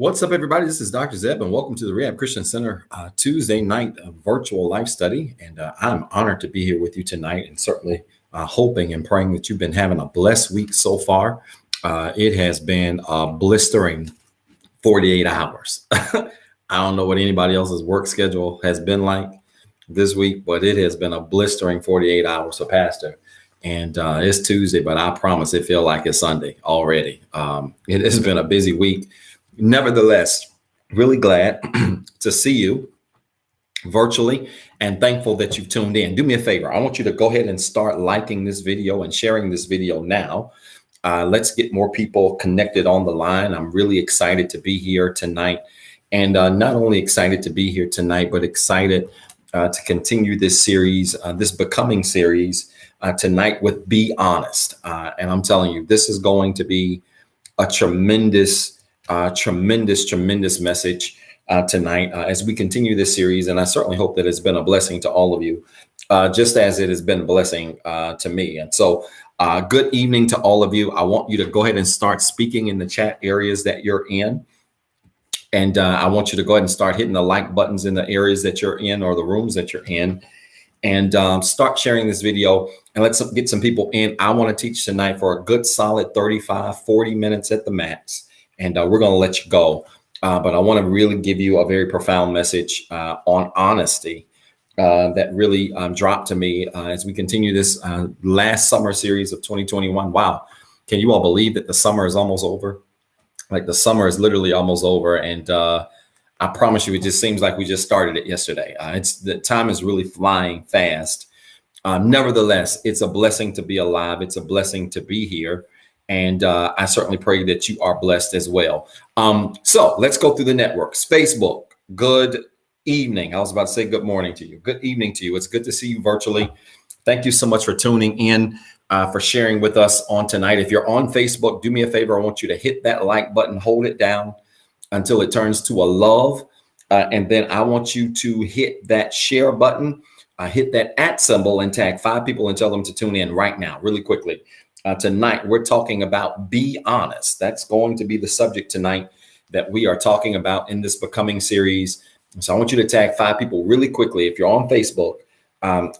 What's up, everybody? This is Dr. Zeb, and welcome to the Rehab Christian Center Tuesday night virtual life study. And I'm honored to be here with you tonight, and certainly hoping and praying that you've been having a blessed week so far. It has been a blistering 48 hours. I don't know what anybody else's work schedule has been like this week, but it has been a blistering 48 hours for Pastor. And it's Tuesday, but I promise it feels like it's Sunday already. It has been a busy week. Nevertheless, really glad to see you virtually and thankful that you've tuned in. Do me a favor. I want you to go ahead and start liking this video and sharing this video now. Let's get more people connected on the line. I'm really excited to be here tonight, and not only excited to be here tonight, but excited to continue this series, this becoming series tonight with Be Honest. And I'm telling you, this is going to be a tremendous message tonight as we continue this series. And I certainly hope that it's been a blessing to all of you, just as it has been a blessing to me. And so good evening to all of you. I want you to go ahead and start speaking in the chat areas that you're in. And I want you to go ahead and start hitting the like buttons in the areas that you're in or the rooms that you're in. And start sharing this video and let's get some people in. I want to teach tonight for a good solid 35, 40 minutes at the max. And we're going to let you go. But I want to really give you a very profound message on honesty that really dropped to me as we continue this last summer series of 2021. Wow. Can you all believe that the summer is almost over? Like the summer is literally almost over. And I promise you, it just seems like we just started it yesterday. The time is really flying fast. Nevertheless, it's a blessing to be alive. It's a blessing to be here. And I certainly pray that you are blessed as well. So let's go through the networks. Facebook, good evening. I was about to say good morning to you. Good evening to you. It's good to see you virtually. Thank you so much for tuning in, for sharing with us on tonight. If you're on Facebook, do me a favor. I want you to hit that like button, hold it down until it turns to a love. And then I want you to hit that share button, hit that @ symbol and tag 5 people and tell them to tune in right now, really quickly. Tonight, we're talking about Be Honest. That's going to be the subject tonight that we are talking about in this Becoming series. So I want you to tag 5 people really quickly. If you're on Facebook,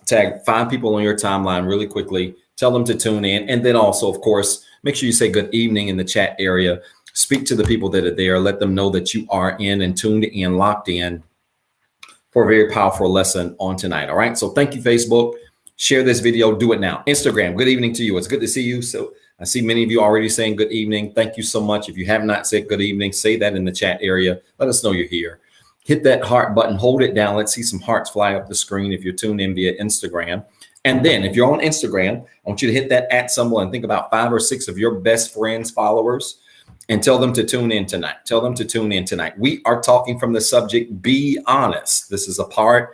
tag 5 people on your timeline really quickly. Tell them to tune in. And then also, of course, make sure you say good evening in the chat area. Speak to the people that are there. Let them know that you are in and tuned in, locked in for a very powerful lesson on tonight. All right. So thank you, Facebook. Share this video. Do it now. Instagram, good evening to you. It's good to see you. So I see many of you already saying good evening. Thank you so much. If you have not said good evening, say that in the chat area. Let us know you're here. Hit that heart button. Hold it down. Let's see some hearts fly up the screen if you're tuned in via Instagram. And then if you're on Instagram, I want you to hit that @ symbol and think about 5 or 6 of your best friends, followers, and tell them to tune in tonight. Tell them to tune in tonight. We are talking from the subject, Be Honest. This is a part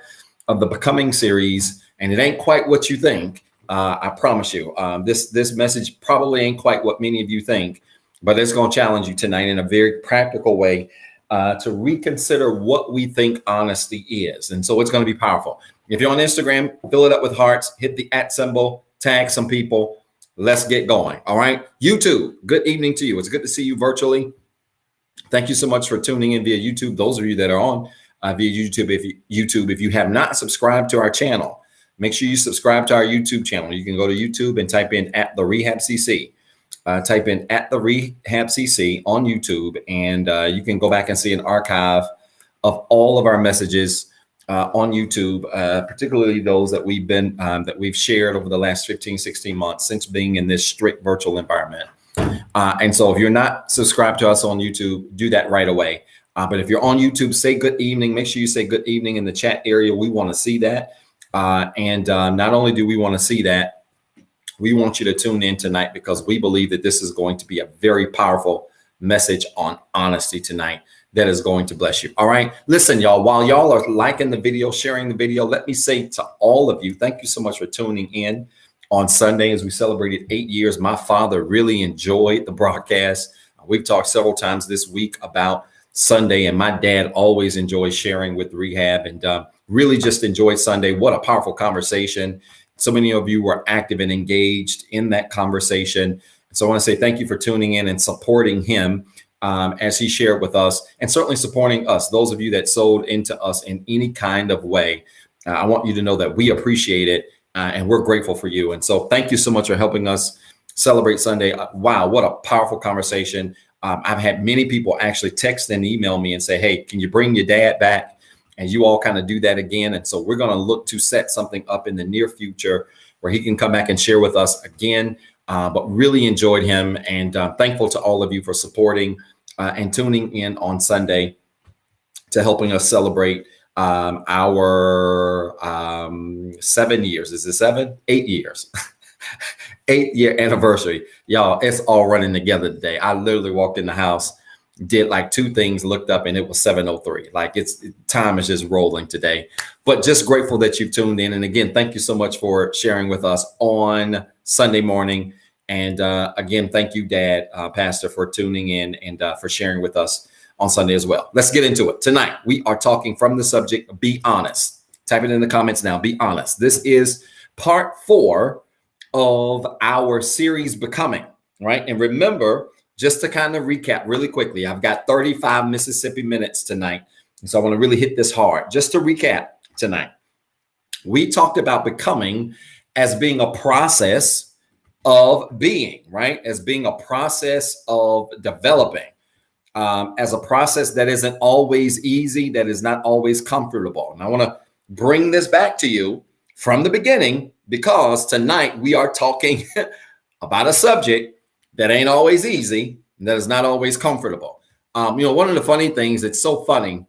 of the Becoming series. And it ain't quite what you think. I promise you, this message probably ain't quite what many of you think, but it's going to challenge you tonight in a very practical way to reconsider what we think honesty is. And so it's going to be powerful. If you're on Instagram, fill it up with hearts, hit the @ symbol, tag some people. Let's get going. All right. YouTube, good evening to you. It's good to see you virtually. Thank you so much for tuning in via YouTube. Those of you that are on via YouTube, if you have not subscribed to our channel, make sure you subscribe to our YouTube channel. You can go to YouTube and type in @TheRehabCC. Type in @TheRehabCC on YouTube, and you can go back and see an archive of all of our messages on YouTube, particularly those that we've shared over the last 15, 16 months since being in this strict virtual environment. And so if you're not subscribed to us on YouTube, do that right away. But if you're on YouTube, say good evening. Make sure you say good evening in the chat area. We want to see that. And not only do we want to see that, we want you to tune in tonight because we believe that this is going to be a very powerful message on honesty tonight that is going to bless you. All right. Listen, y'all, while y'all are liking the video, sharing the video, let me say to all of you, thank you so much for tuning in on Sunday as we celebrated 8 years. My father really enjoyed the broadcast. We've talked several times this week about Sunday, and my dad always enjoys sharing with Rehab, and really just enjoyed Sunday. What a powerful conversation. So many of you were active and engaged in that conversation. So I want to say thank you for tuning in and supporting him as he shared with us, and certainly supporting us. Those of you that sold into us in any kind of way, I want you to know that we appreciate it, and we're grateful for you. And so thank you so much for helping us celebrate Sunday. Wow, what a powerful conversation. I've had many people actually text and email me and say, hey, can you bring your dad back? And you all kind of do that again. And so we're going to look to set something up in the near future where he can come back and share with us again. But really enjoyed him, and thankful to all of you for supporting and tuning in on Sunday to helping us celebrate our 7 years. Is it 7? 8 years. 8-year anniversary. Y'all, it's all running together today. I literally walked in the house, did like 2 things, looked up, and it was 7:03. Like time is just rolling today. But just grateful that you've tuned in. And again, thank you so much for sharing with us on Sunday morning. And again, thank you, Dad, Pastor, for tuning in and for sharing with us on Sunday as well. Let's get into it. Tonight, we are talking from the subject, be honest. Type it in the comments now, be honest. This is part 4 of our series, Becoming, right? And remember, just to kind of recap really quickly, I've got 35 Mississippi minutes tonight. And so I want to really hit this hard. Just to recap tonight, we talked about becoming as being a process of being, right? As being a process of developing, as a process that isn't always easy, that is not always comfortable. And I want to bring this back to you from the beginning, because tonight we are talking about a subject that ain't always easy, that is not always comfortable. One of the funny things that's so funny,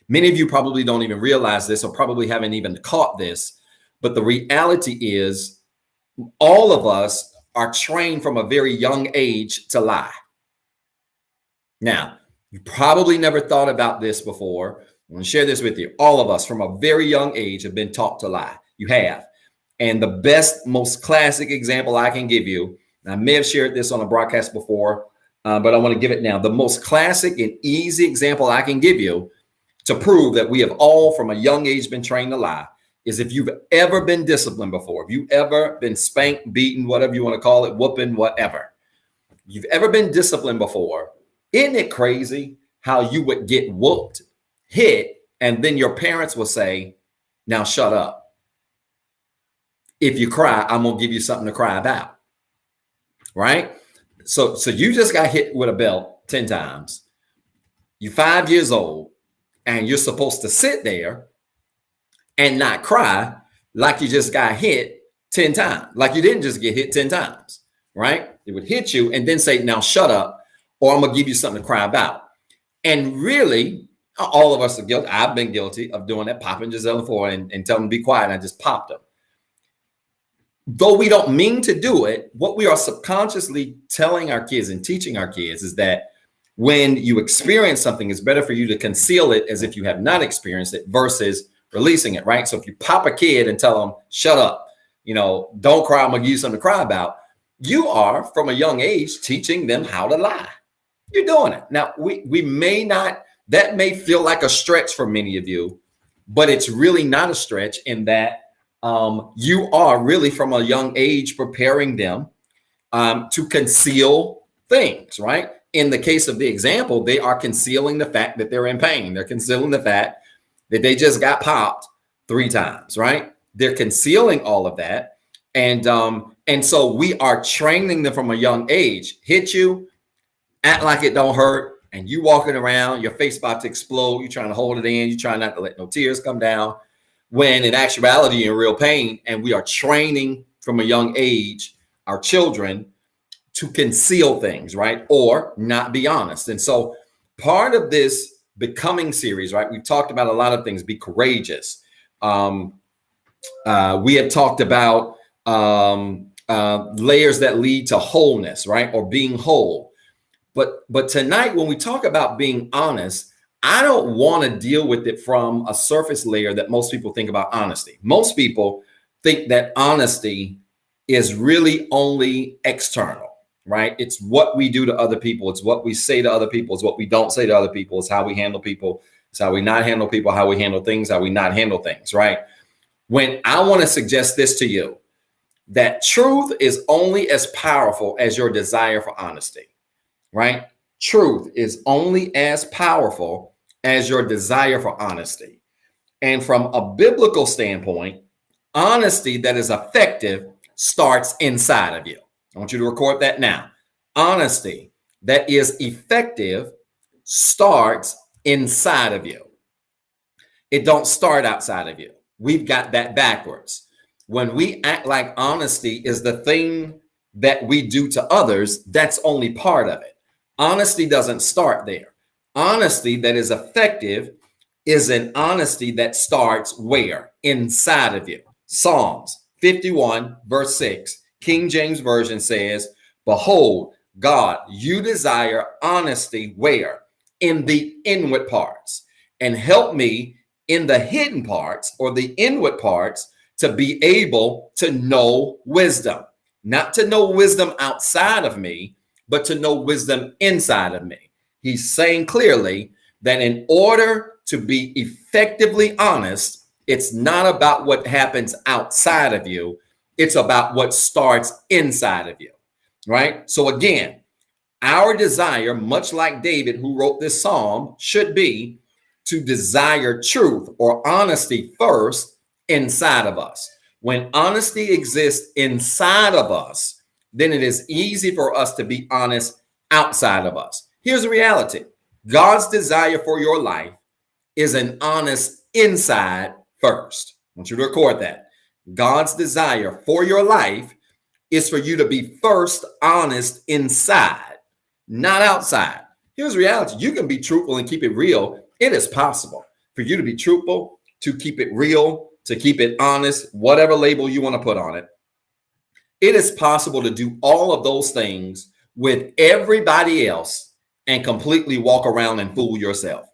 many of you probably don't even realize this, or probably haven't even caught this, but the reality is all of us are trained from a very young age to lie. Now, you probably never thought about this before. I'm going to share this with you. All of us from a very young age have been taught to lie. You have. And the best, most classic example I can give you, and I may have shared this on a broadcast before, but I want to give it now. The most classic and easy example I can give you to prove that we have all from a young age been trained to lie is if you've ever been disciplined before, if you've ever been spanked, beaten, whatever you want to call it, whooping, whatever. You've ever been disciplined before, isn't it crazy how you would get whooped, hit, and then your parents will say, now shut up. If you cry, I'm going to give you something to cry about. Right? So you just got hit with a belt 10 times. You're 5 years old, and you're supposed to sit there and not cry like you just got hit 10 times. Like you didn't just get hit 10 times, right? It would hit you and then say, now shut up, or I'm going to give you something to cry about. And really, all of us are guilty. I've been guilty of doing that, popping Giselle and Ford and telling them to be quiet, and I just popped them. Though we don't mean to do it, what we are subconsciously telling our kids and teaching our kids is that when you experience something, it's better for you to conceal it as if you have not experienced it versus releasing it, right? So if you pop a kid and tell them, shut up, don't cry, I'm going to give you something to cry about, you are from a young age teaching them how to lie. You're doing it. Now, we may not, that may feel like a stretch for many of you, but it's really not a stretch in that you are really from a young age preparing them to conceal things, right? In the case of the example, they are concealing the fact that they're in pain. They're concealing the fact that they just got popped 3 times, right? They're concealing all of that. And so we are training them from a young age. Hit you, act like it don't hurt, and you walking around, your face about to explode. You're trying to hold it in. You're trying not to let no tears come down. When in actuality, you're in real pain. And we are training from a young age our children to conceal things, right? Or not be honest. And so part of this becoming series, right? We've talked about a lot of things. Be courageous. We have talked about layers that lead to wholeness, right? Or being whole. But tonight, when we talk about being honest, I don't want to deal with it from a surface layer that most people think about honesty. Most people think that honesty is really only external, right? It's what we do to other people. It's what we say to other people. It's what we don't say to other people. It's how we handle people. It's how we not handle people, how we handle things, how we not handle things, right? When I want to suggest this to you, that truth is only as powerful as your desire for honesty, right? truth is only as powerful as your desire for honesty. And from a biblical standpoint, honesty that is effective starts inside of you. I want you to record that now. Honesty that is effective starts inside of you. It don't start outside of you. We've got that backwards. When we act like honesty is the thing that we do to others, that's only part of it. Honesty doesn't start there. Honesty that is effective is an honesty that starts where? Inside of you. Psalms 51 verse 6, King James Version says, behold, God, you desire honesty where? In the inward parts, and help me in the hidden parts or the inward parts to be able to know wisdom. Not to know wisdom outside of me, but to know wisdom inside of me. He's saying clearly that in order to be effectively honest, it's not about what happens outside of you. It's about what starts inside of you, right? So again, our desire, much like David, who wrote this psalm, should be to desire truth or honesty first inside of us. When honesty exists inside of us, then it is easy for us to be honest outside of us. Here's the reality. God's desire for your life is an honest inside first. I want you to record that. God's desire for your life is for you to be first honest inside, not outside. Here's the reality. You can be truthful and keep it real. It is possible for you to be truthful, to keep it real, to keep it honest, whatever label you want to put on it. It is possible to do all of those things with everybody else and completely walk around and fool yourself.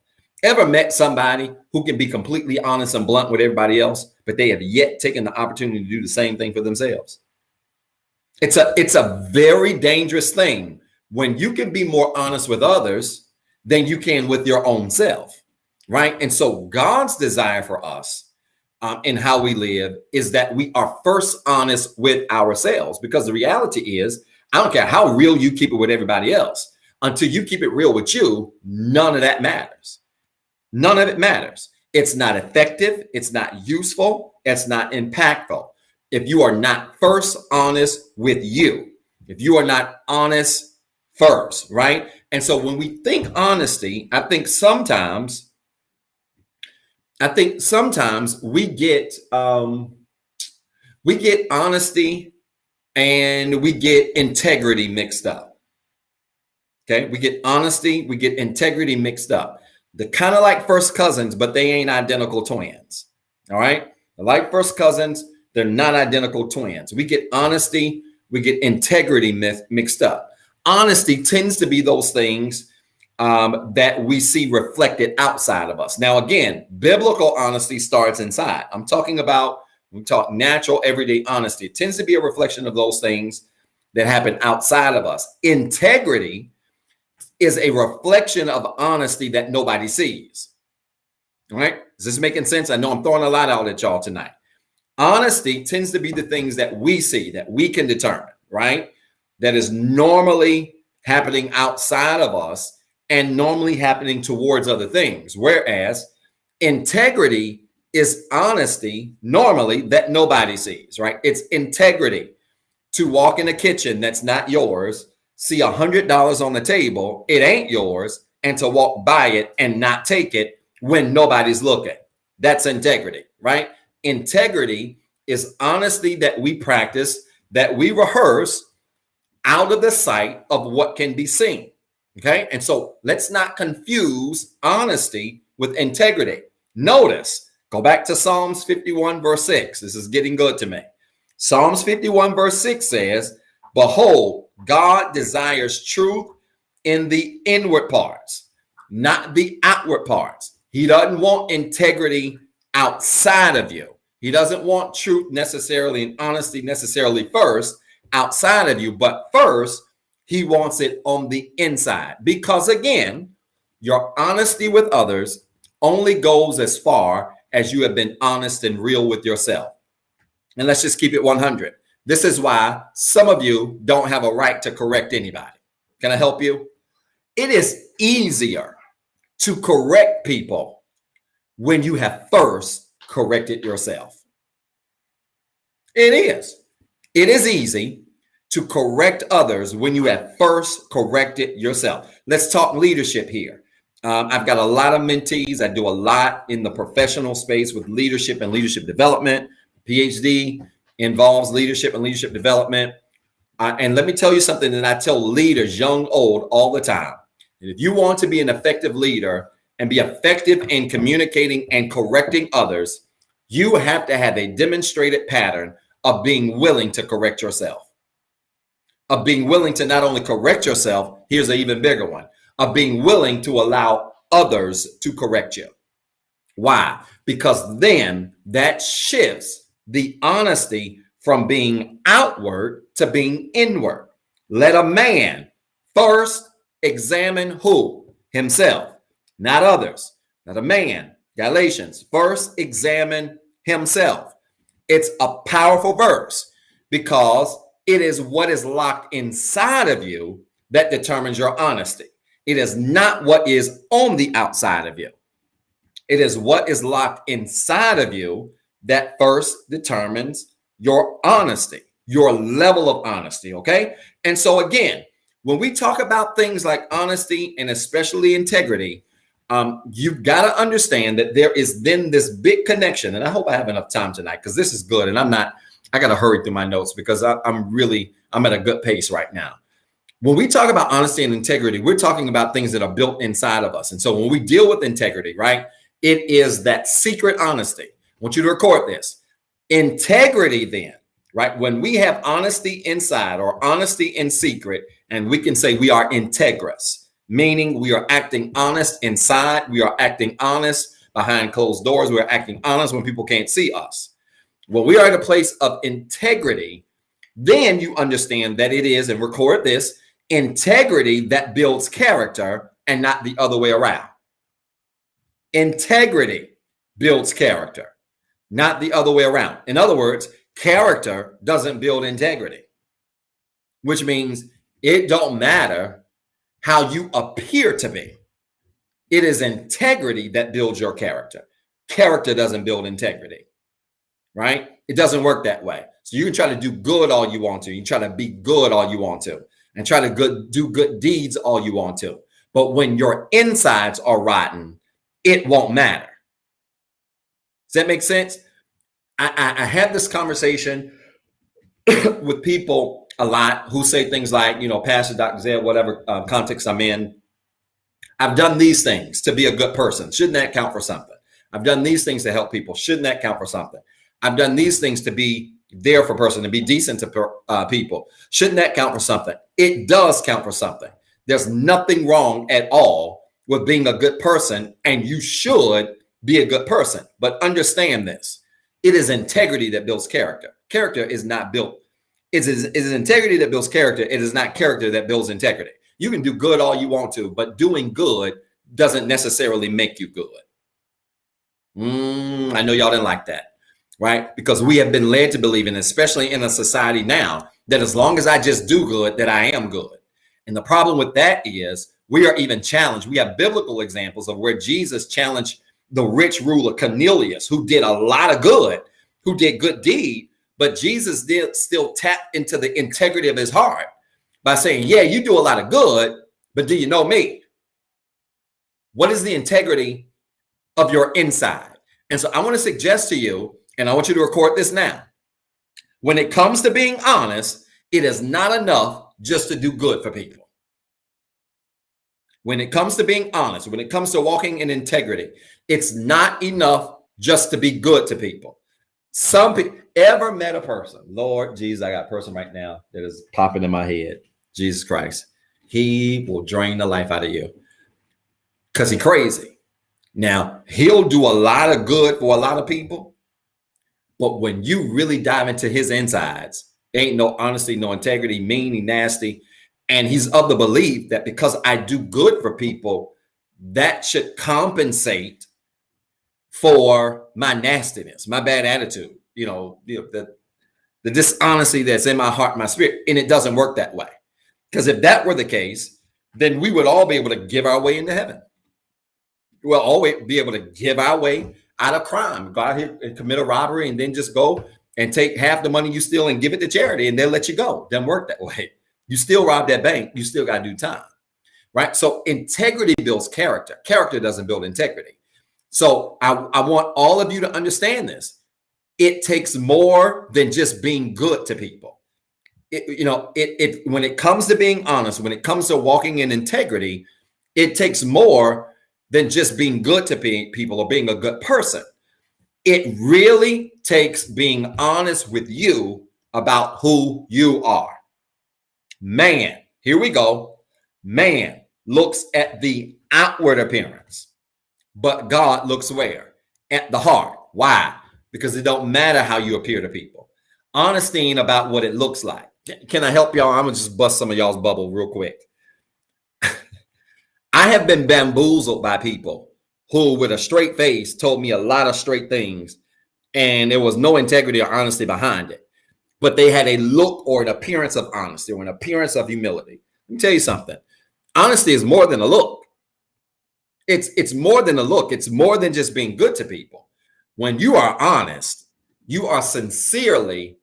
Ever met somebody who can be completely honest and blunt with everybody else, but they have yet taken the opportunity to do the same thing for themselves? It's a very dangerous thing when you can be more honest with others than you can with your own self, right? And so God's desire for us in how we live is that we are first honest with ourselves, because the reality is, I don't care how real you keep it with everybody else. Until you keep it real with you, none of that matters. None of it matters. It's not effective. It's not useful. It's not impactful. If you are not first honest with you, if you are not honest first, right? And so when we think honesty, I think sometimes we get honesty and we get integrity mixed up. Okay, we get honesty, we get integrity mixed up. They're kind of like first cousins, but they ain't identical twins. All right, they're like first cousins, they're not identical twins. We get honesty, we get integrity mixed up. Honesty tends to be those things that we see reflected outside of us. Now, again, biblical honesty starts inside. I'm talking about, we talk natural, everyday honesty. It tends to be a reflection of those things that happen outside of us. Integrity is a reflection of honesty that nobody sees. All right? Is this making sense? I know I'm throwing a lot out at y'all tonight. Honesty tends to be the things that we see, that we can determine, right? That is normally happening outside of us and normally happening towards other things. Whereas integrity is honesty normally that nobody sees, right? It's integrity to walk in a kitchen that's not yours, see $100 on the table, it ain't yours, and to walk by it and not take it when nobody's looking. That's integrity, right? Integrity is honesty that we practice, that we rehearse out of the sight of what can be seen. Okay. And so let's not confuse honesty with integrity. Notice, go back to Psalms 51 verse 6. This is getting good to me. Psalms 51 verse 6 says, behold, God desires truth in the inward parts, not the outward parts. He doesn't want integrity outside of you. He doesn't want truth necessarily and honesty necessarily first outside of you, but first he wants it on the inside. Because again, your honesty with others only goes as far as you have been honest and real with yourself. And let's just keep it 100. This is why some of you don't have a right to correct anybody. Can I help you? It is easier to correct people when you have first corrected yourself. It is. It is easy to correct others when you have first corrected yourself. Let's talk leadership here. I've got a lot of mentees. I do a lot in the professional space with leadership and leadership development. PhD involves leadership and leadership development. And let me tell you something that I tell leaders, young, old, all the time. If you want to be an effective leader and be effective in communicating and correcting others, you have to have a demonstrated pattern of being willing to correct yourself, of being willing to not only correct yourself, here's an even bigger one, of being willing to allow others to correct you. Why? Because then that shifts the honesty from being outward to being inward. Let a man first examine who? Himself, not others. Let a man, Galatians, first examine himself. It's a powerful verse because it is what is locked inside of you that determines your honesty. It is not what is on the outside of you. It is what is locked inside of you that first determines your honesty, your level of honesty, okay? And so again, when we talk about things like honesty and especially integrity, you've got to understand that there is then this big connection. And I hope I have enough time tonight because this is good. And I got to hurry through my notes because I'm at a good pace right now. When we talk about honesty and integrity, we're talking about things that are built inside of us. And so when we deal with integrity, right, it is that secret honesty. I want you to record this. Integrity then, right, when we have honesty inside or honesty in secret, and we can say we are integrous, meaning we are acting honest inside, we are acting honest behind closed doors, we are acting honest when people can't see us. When we are at a place of integrity, then you understand that it is, and record this, integrity that builds character and not the other way around. Integrity builds character, not the other way around. In other words, character doesn't build integrity, which means it don't matter how you appear to be. It is integrity that builds your character. Character doesn't build integrity, right? It doesn't work that way. So you can try to do good all you want to. You can try to be good all you want to, and try to do good deeds all you want to. But when your insides are rotten, it won't matter. Does that make sense? I have this conversation with people a lot who say things like, you know, Pastor, Dr. Zed, whatever context I'm in, I've done these things to be a good person. Shouldn't that count for something? I've done these things to help people. Shouldn't that count for something? I've done these things to be there for a person, to be decent to people. Shouldn't that count for something? It does count for something. There's nothing wrong at all with being a good person, and you should be a good person. But understand this. It is integrity that builds character. Character is not built. It is integrity that builds character. It is not character that builds integrity. You can do good all you want to, but doing good doesn't necessarily make you good. I know y'all didn't like that, right? Because we have been led to believe, and especially in a society now, that as long as I just do good, that I am good. And the problem with that is we are even challenged. We have biblical examples of where Jesus challenged the rich ruler Cornelius, who did a lot of good, who did good deed, but Jesus did still tap into the integrity of his heart by saying, yeah, you do a lot of good, but do you know me? What is the integrity of your inside? And so I want to suggest to you, and I want you to record this now. When it comes to being honest, it is not enough just to do good for people. When it comes to being honest, when it comes to walking in integrity, it's not enough just to be good to people. Some people ever met a person, Lord Jesus, I got a person right now that is popping in my head. Jesus Christ, he will drain the life out of you because he's crazy. Now, he'll do a lot of good for a lot of people, but when you really dive into his insides, ain't no honesty, no integrity, mean, he nasty. And he's of the belief that because I do good for people, that should compensate for my nastiness, my bad attitude, the dishonesty that's in my heart, my spirit. And it doesn't work that way. Because if that were the case, then we would all be able to give our way into heaven. We'll always be able to give our way out of crime. Go out here and commit a robbery and then just go and take half the money you steal and give it to charity and they'll let you go. Doesn't work that way. You still rob that bank. You still got to do time, right? So integrity builds character. Character doesn't build integrity. So I want all of you to understand this. It takes more than just being good to people. When it comes to being honest, when it comes to walking in integrity, it takes more than just being good to people or being a good person. It really takes being honest with you about who you are. Man, here we go. Man looks at the outward appearance, but God looks where? At the heart. Why? Because it don't matter how you appear to people. Honesty ain't about what it looks like. Can I help y'all? I'm gonna just bust some of y'all's bubble real quick. I have been bamboozled by people who, with a straight face, told me a lot of straight things, and there was no integrity or honesty behind it. But they had a look or an appearance of honesty or an appearance of humility. Let me tell you something. Honesty is more than a look. It's more than a look. It's more than just being good to people. When you are honest, you are sincerely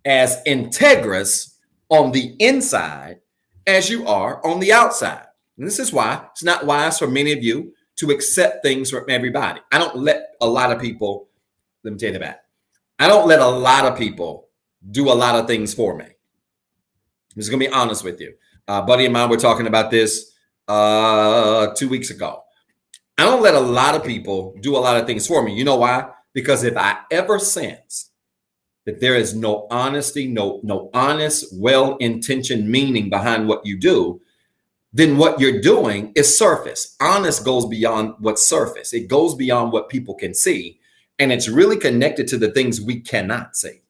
as integrous on the inside as you are on the outside. And this is why it's not wise for many of you to accept things from everybody. I don't let a lot of people, let me tell you that. I don't let a lot of people do a lot of things for me. I'm just going to be honest with you. A buddy of mine, we're talking about this 2 weeks ago. I don't let a lot of people do a lot of things for me. You know why? Because if I ever sense that there is no honesty, no honest, well-intentioned meaning behind what you do, then what you're doing is surface. Honest goes beyond what's surface. It goes beyond what people can see. And it's really connected to the things we cannot see.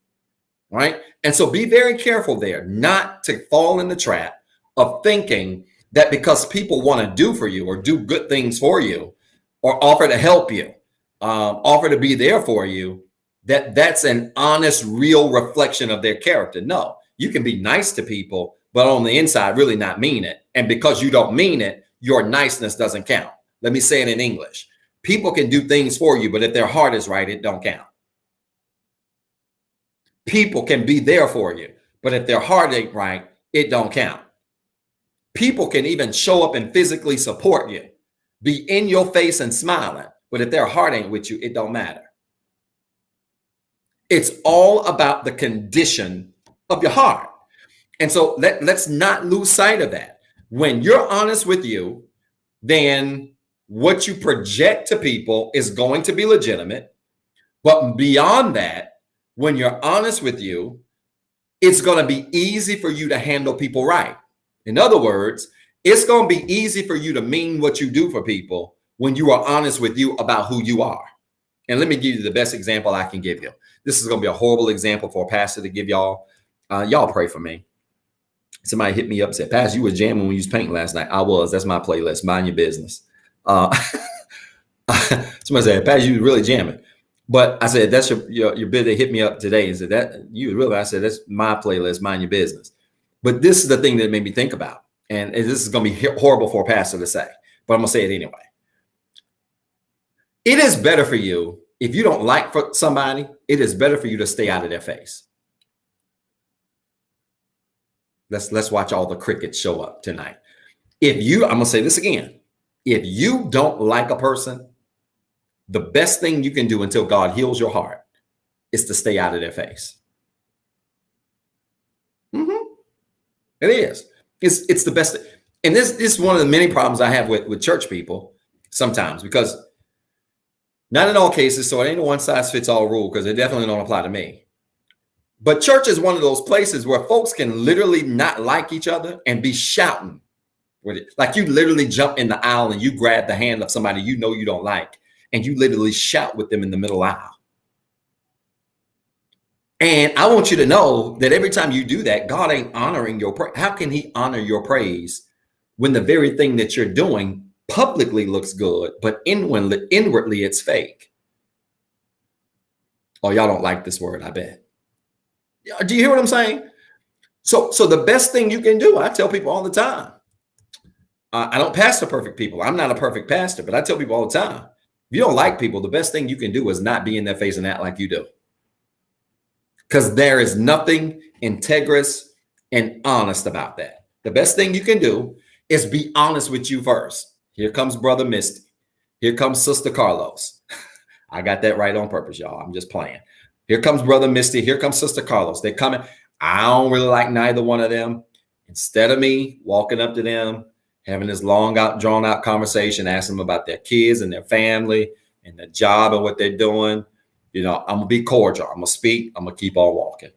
Right? And so be very careful there not to fall in the trap of thinking that because people want to do for you or do good things for you or offer to help you, offer to be there for you, that's an honest, real reflection of their character. No, you can be nice to people, but on the inside, really not mean it. And because you don't mean it, your niceness doesn't count. Let me say it in English. People can do things for you, but if their heart is right, it don't count. People can be there for you, but if their heart ain't right, it don't count. People can even show up and physically support you, be in your face and smiling, but if their heart ain't with you, it don't matter. It's all about the condition of your heart. And so let's not lose sight of that. When you're honest with you, then what you project to people is going to be legitimate. But beyond that, when you're honest with you, it's going to be easy for you to handle people right. In other words, it's going to be easy for you to mean what you do for people when you are honest with you about who you are. And let me give you the best example I can give you. This is going to be a horrible example for a pastor to give y'all. Y'all pray for me. Somebody hit me up and said, Pastor, you were jamming when you was painting last night. I was. That's my playlist. Mind your business. Somebody said, Pastor, you was really jamming. But I said, that's your bid. They hit me up today and said, that you really, I said, that's my playlist. Mind your business. But this is the thing that made me think about. And this is going to be horrible for a pastor to say, but I'm going to say it anyway. It is better for you, if you don't like somebody, it is better for you to stay out of their face. Let's watch all the crickets show up tonight. I'm going to say this again. If you don't like a person, the best thing you can do until God heals your heart is to stay out of their face. It is. It's the best. And this is one of the many problems I have with church people sometimes, because not in all cases, so it ain't a one size fits all rule, because it definitely don't apply to me. But church is one of those places where folks can literally not like each other and be shouting with it. Like you literally jump in the aisle and you grab the hand of somebody you know you don't like, and you literally shout with them in the middle aisle. And I want you to know that every time you do that, God ain't honoring your praise. How can he honor your praise when the very thing that you're doing publicly looks good, but inwardly it's fake? Oh, y'all don't like this word, I bet. Do you hear what I'm saying? So the best thing you can do, I tell people all the time, I don't pastor perfect people. I'm not a perfect pastor, but I tell people all the time, if you don't like people, the best thing you can do is not be in their face and act like you do. Because there is nothing integrous and honest about that. The best thing you can do is be honest with you first. Here comes Brother Misty. Here comes Sister Carlos. I got that right on purpose, y'all. I'm just playing. Here comes Brother Misty. Here comes Sister Carlos. They're coming. I don't really like neither one of them. Instead of me walking up to them, having this long drawn out conversation, asking them about their kids and their family and their job and what they're doing, I'm going to be cordial. I'm going to speak. I'm going to keep on walking.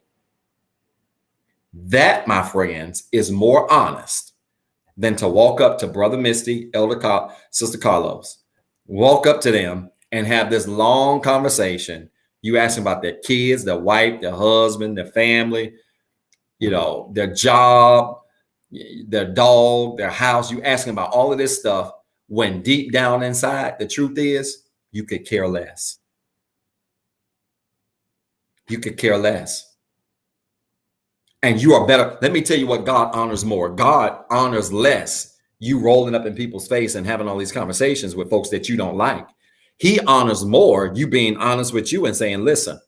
That, my friends, is more honest than to walk up to Brother Misty, Sister Carlos, walk up to them and have this long conversation. You ask them about their kids, their wife, their husband, their family, their job, their dog, their house. You ask them about all of this stuff when deep down inside, the truth is you could care less. You could care less. And you are better. Let me tell you what God honors more. God honors less you rolling up in people's face and having all these conversations with folks that you don't like. He honors more you being honest with you and saying, listen,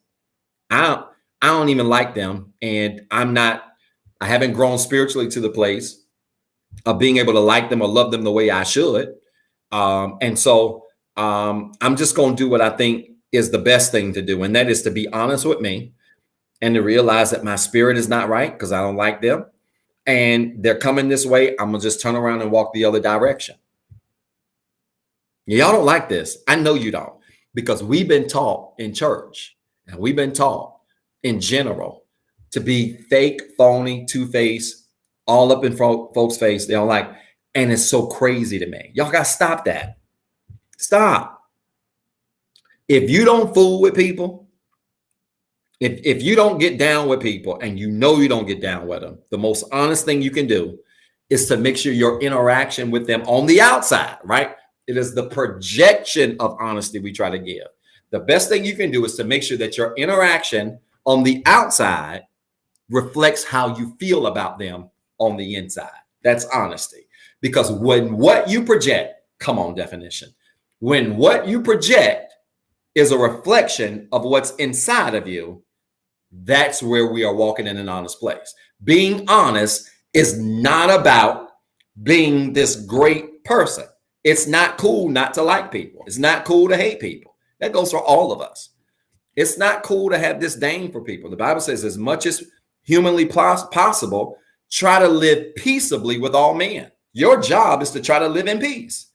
I don't even like them. And I haven't grown spiritually to the place of being able to like them or love them the way I should. And so I'm just going to do what I think is the best thing to do. And that is to be honest with me and to realize that my spirit is not right because I don't like them. And they're coming this way. I'm going to just turn around and walk the other direction. Y'all don't like this. I know you don't, because we've been taught in church and we've been taught in general to be fake, phony, two-faced, all up in folks' face. They don't like, and it's so crazy to me. Y'all got to stop that. Stop. If you don't fool with people, if you don't get down with people and you don't get down with them, the most honest thing you can do is to make sure your interaction with them on the outside, right? It is the projection of honesty we try to give. The best thing you can do is to make sure that your interaction on the outside reflects how you feel about them on the inside. That's honesty. Because when what you project, come on, definition. When what you project is a reflection of what's inside of you, that's where we are walking in an honest place. Being honest is not about being this great person. It's not cool not to like people. It's not cool to hate people. That goes for all of us. It's not cool to have disdain for people. The Bible says, as much as humanly possible, try to live peaceably with all men. Your job is to try to live in peace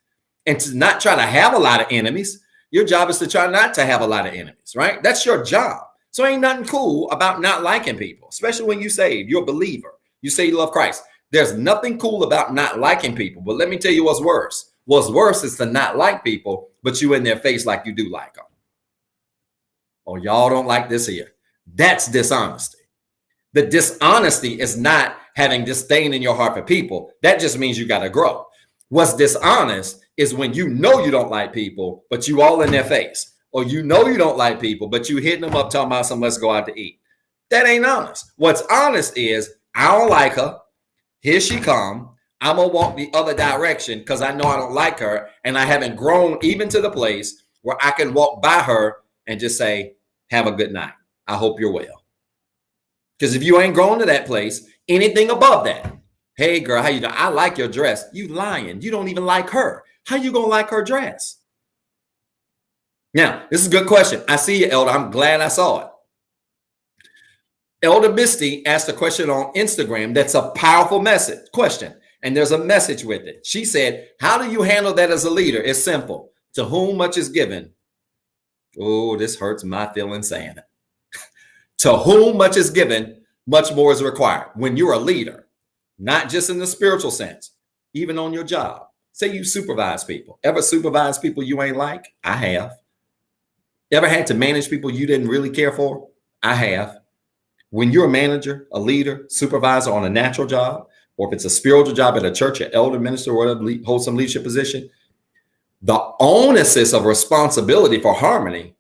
and to not try to have a lot of enemies. Your job is to try not to have a lot of enemies, right? That's your job. So ain't nothing cool about not liking people, especially when you say you're a believer. You say you love Christ. There's nothing cool about not liking people. But let me tell you what's worse. What's worse is to not like people, but you in their face like you do like them. Oh, y'all don't like this here. That's dishonesty. The dishonesty is not having disdain in your heart for people. That just means you got to grow. What's dishonest is when you don't like people, but you all in their face. Or you don't like people, but you hitting them up talking about some, let's go out to eat. That ain't honest. What's honest is I don't like her. Here she come. I'm going to walk the other direction because I know I don't like her. And I haven't grown even to the place where I can walk by her and just say, have a good night. I hope you're well. Because if you ain't grown to that place, anything above that, hey girl, how you doing? I like your dress. You lying. You don't even like her. How you going to like her dress? Now, this is a good question. I see you, Elder. I'm glad I saw it. Elder Misty asked a question on Instagram. That's a powerful question. And there's a message with it. She said, how do you handle that as a leader? It's simple. To whom much is given. Oh, this hurts my feelings saying it. To whom much is given, much more is required. When you're a leader, not just in the spiritual sense, even on your job. Say you supervise people. Ever supervise people you ain't like? I have. Ever had to manage people you didn't really care for? I have. When you're a manager, a leader, supervisor on a natural job, or if it's a spiritual job at a church, an elder minister, or whatever, hold some leadership position, the onus of responsibility for harmony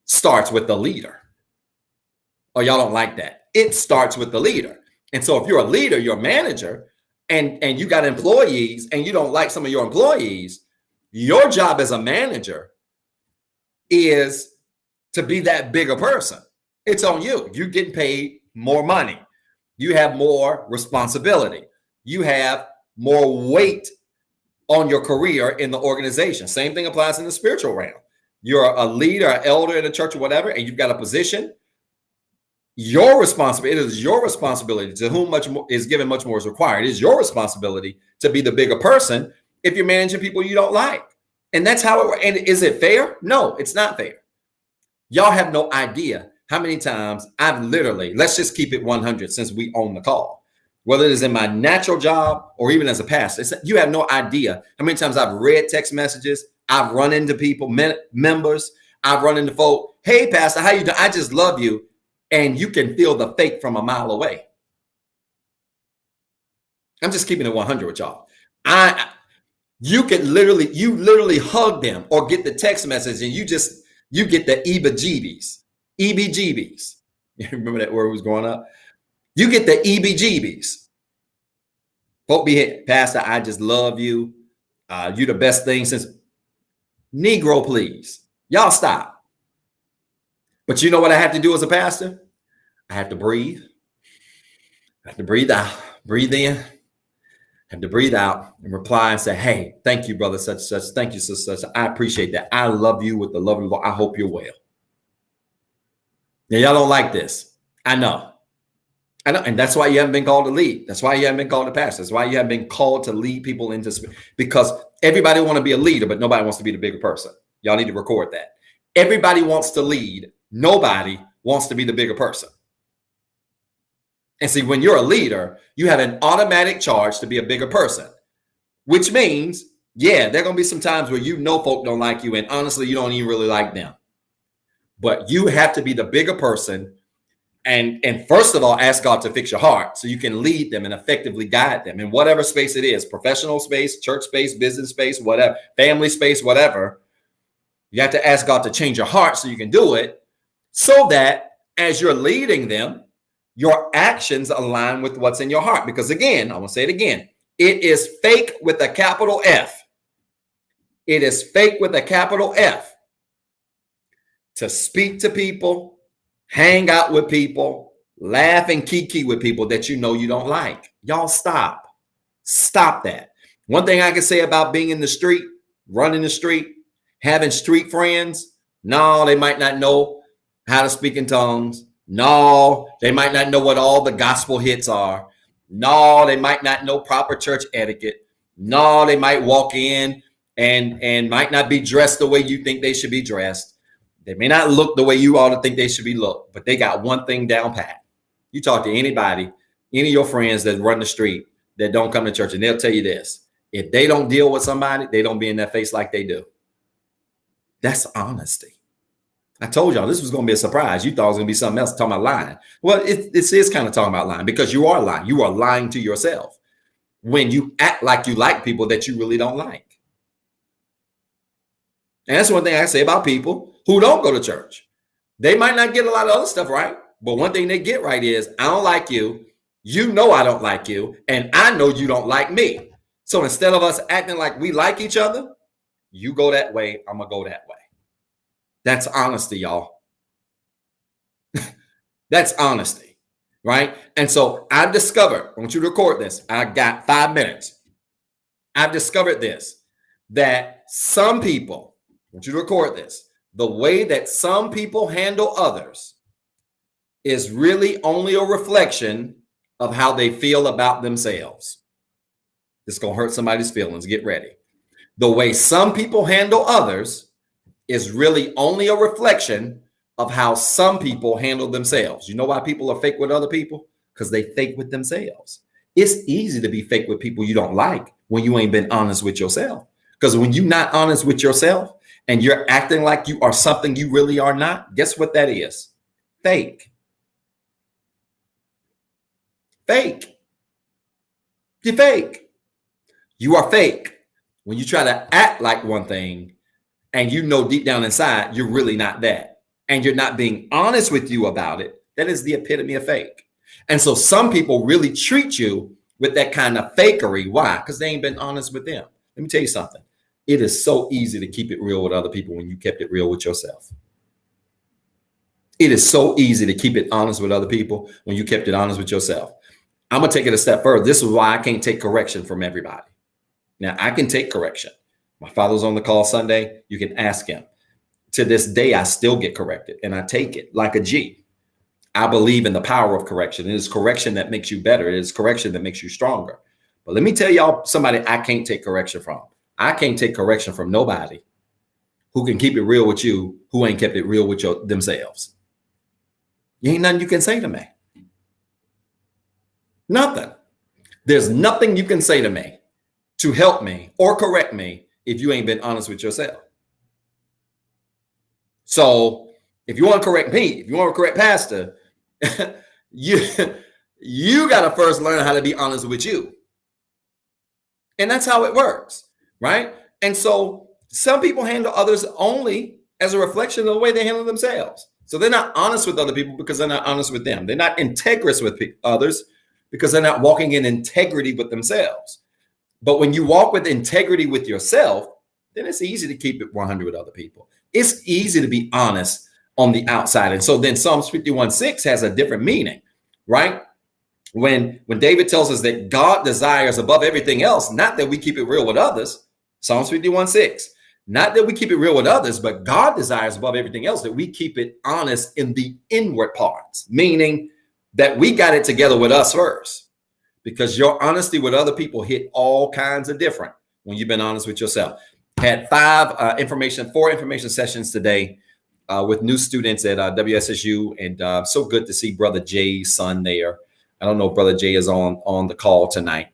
starts with the leader. Oh, y'all don't like that. It starts with the leader. And so if you're a leader, you're a manager, and you got employees and you don't like some of your employees, your job as a manager is to be that bigger person. It's on you. You're getting paid more money. You have more responsibility. You have more weight on your career in the organization. Same thing applies in the spiritual realm. You're a leader, an elder in a church or whatever, and you've got a position. Your responsibility, it is your responsibility to whom much more is given, much more is required. It is your responsibility to be the bigger person if you're managing people you don't like. And that's how it works. And is it fair? No, it's not fair. Y'all have no idea how many times I've literally, let's just keep it 100 since we own the call, whether it is in my natural job or even as a pastor. You have no idea how many times I've read text messages. I've run into people, members. I've run into folk. Hey, pastor, how you doing? I just love you. And you can feel the fake from a mile away. I'm just keeping it 100 with y'all. You literally hug them or get the text message and you get the EBGBs. You remember that word was growing up? You get the EBGBs. Folk be hit, pastor, I just love you. You the best thing since Negro, please. Y'all stop. But you know what I have to do as a pastor? I have to breathe. I have to breathe out, breathe in, I have to breathe out and reply and say, hey, thank you, brother, such, such. Thank you, such. I appreciate that. I love you with the love of the Lord. I hope you're well. Now, y'all don't like this. I know. And that's why you haven't been called to lead. That's why you haven't been called to pastor. That's why you haven't been called to lead people into, because everybody want to be a leader, but nobody wants to be the bigger person. Y'all need to record that. Everybody wants to lead. Nobody wants to be the bigger person. And see, when you're a leader, you have an automatic charge to be a bigger person, which means, yeah, there are going to be some times where you know folk don't like you, and honestly, you don't even really like them. But you have to be the bigger person. And first of all, ask God to fix your heart so you can lead them and effectively guide them in whatever space it is, professional space, church space, business space, whatever, family space, whatever. You have to ask God to change your heart so you can do it, so that as you're leading them, your actions align with what's in your heart. Because again, I want to say it again, it is fake with a capital F. It is fake with a capital F to speak to people, hang out with people, laugh and kiki with people that you know you don't like. Y'all stop. Stop that. One thing I can say about being in the street, running the street, having street friends, no, they might not know how to speak in tongues. No, they might not know what all the gospel hits are. No, they might not know proper church etiquette. No, they might walk in and might not be dressed the way you think they should be dressed. They may not look the way you ought to think they should be looked, but they got one thing down pat. You talk to anybody, any of your friends that run the street that don't come to church, and they'll tell you this: if they don't deal with somebody, they don't be in their face like they do. That's honesty. I told y'all this was going to be a surprise. You thought it was going to be something else talking about lying. Well, this is kind of talking about lying, because you are lying. You are lying to yourself when you act like you like people that you really don't like. And that's one thing I say about people who don't go to church. They might not get a lot of other stuff right, but one thing they get right is, I don't like you. You know I don't like you, and I know you don't like me. So instead of us acting like we like each other, you go that way, I'm going to go that way. That's honesty, y'all. That's honesty, right? And so I've discovered, I want you to record this. I got 5 minutes. I've discovered this, that some people, I want you to record this, the way that some people handle others is really only a reflection of how they feel about themselves. This is going to hurt somebody's feelings. Get ready. The way some people handle others is really only a reflection of how some people handle themselves. You know why people are fake with other people? Because they fake with themselves. It's easy to be fake with people you don't like when you ain't been honest with yourself. Because when you're not honest with yourself and you're acting like you are something you really are not, guess what that is? Fake. Fake. You're fake. You are fake when you try to act like one thing and you know deep down inside you're really not that, and you're not being honest with you about it. That is the epitome of fake. And so some people really treat you with that kind of fakery. Why? Because they ain't been honest with them. Let me tell you something. It is so easy to keep it real with other people when you kept it real with yourself. It is so easy to keep it honest with other people when you kept it honest with yourself. I'm going to take it a step further. This is why I can't take correction from everybody. Now, I can take correction. My father's on the call Sunday. You can ask him. To this day, I still get corrected, and I take it like a G. I believe in the power of correction. It is correction that makes you better. It is correction that makes you stronger. But let me tell y'all somebody I can't take correction from. I can't take correction from nobody who can keep it real with you, who ain't kept it real with themselves. You ain't nothing you can say to me. Nothing. There's nothing you can say to me to help me or correct me if you ain't been honest with yourself. So if you want to correct me, if you want to correct Pastor, you got to first learn how to be honest with you. And that's how it works, right? And so some people handle others only as a reflection of the way they handle themselves. So they're not honest with other people because they're not honest with them. They're not integrous with others because they're not walking in integrity with themselves. But when you walk with integrity with yourself, then it's easy to keep it 100 with other people. It's easy to be honest on the outside. And so then Psalms 51:6 has a different meaning, right? When David tells us that God desires above everything else, not that we keep it real with others, Psalms 51:6, not that we keep it real with others, but God desires above everything else that we keep it honest in the inward parts, meaning that we got it together with us first, because your honesty with other people hit all kinds of different when you've been honest with yourself. Had four information sessions today with new students at WSSU, and so good to see Brother Jay's son there. I don't know if Brother Jay is on the call tonight,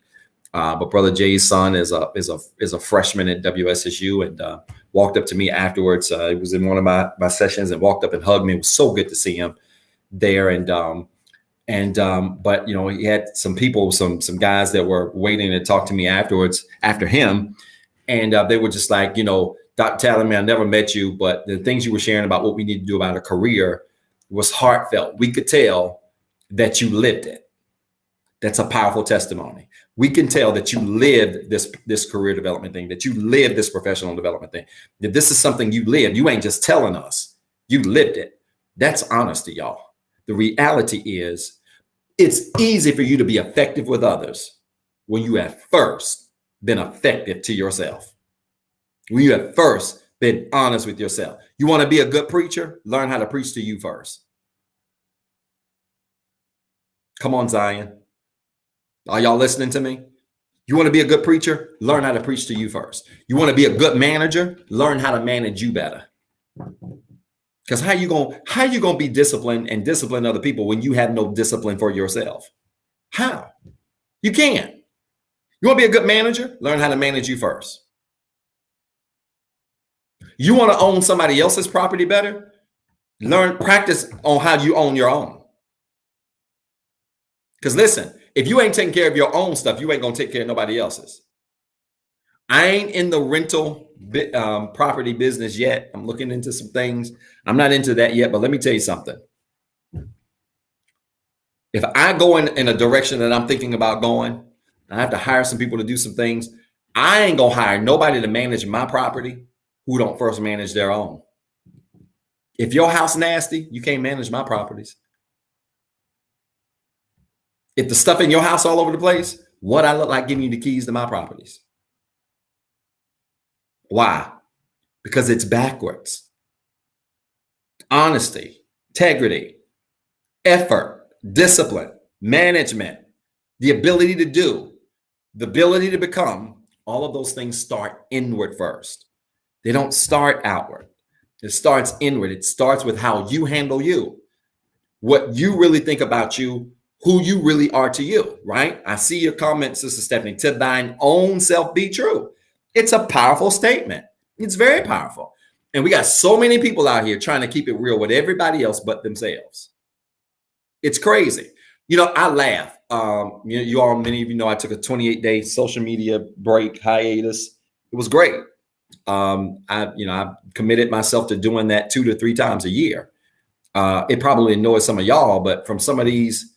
but Brother Jay's son is a freshman at WSSU, and walked up to me afterwards. He was in one of my sessions and walked up and hugged me. It was so good to see him there, but you know, he had some people, some guys that were waiting to talk to me afterwards after him. And they were just like, you know, Dr. Talon, I never met you, but the things you were sharing about what we need to do about a career was heartfelt. We could tell that you lived it. That's a powerful testimony. We can tell that you lived this career development thing, that you lived this professional development thing, that this is something you lived. You ain't just telling us, you lived it. That's honesty, y'all. The reality is it's easy for you to be effective with others when you have first been effective to yourself. When you have first been honest with yourself. You want to be a good preacher? Learn how to preach to you first. Come on, Zion. Are y'all listening to me? You want to be a good preacher? Learn how to preach to you first. You want to be a good manager? Learn how to manage you better. Because how you gonna be disciplined and discipline other people when you have no discipline for yourself? How? You can't. You want to be a good manager? Learn how to manage you first. You want to own somebody else's property better? Practice on how you own your own. Because listen, if you ain't taking care of your own stuff, you ain't going to take care of nobody else's. I ain't in the rental property business yet. I'm looking into some things. I'm not into that yet, but let me tell you something. If I go in a direction that I'm thinking about going, I have to hire some people to do some things. I ain't gonna hire nobody to manage my property who don't first manage their own. If your house nasty, you can't manage my properties. If the stuff in your house all over the place, what I look like giving you the keys to my properties? Why? Because it's backwards. Honesty, integrity, effort, discipline, management, the ability to do, the ability to become, all of those things start inward first. They don't start outward. It starts inward. It starts with how you handle you, what you really think about you, who you really are to you, right? I see your comment, Sister Stephanie, to thine own self be true. It's a powerful statement. It's very powerful. And we got so many people out here trying to keep it real with everybody else but themselves. It's crazy. You know, I laugh. Many of you know I took a 28-day social media break hiatus. It was great. I've committed myself to doing that 2 to 3 times a year. It probably annoys some of y'all, but from some of these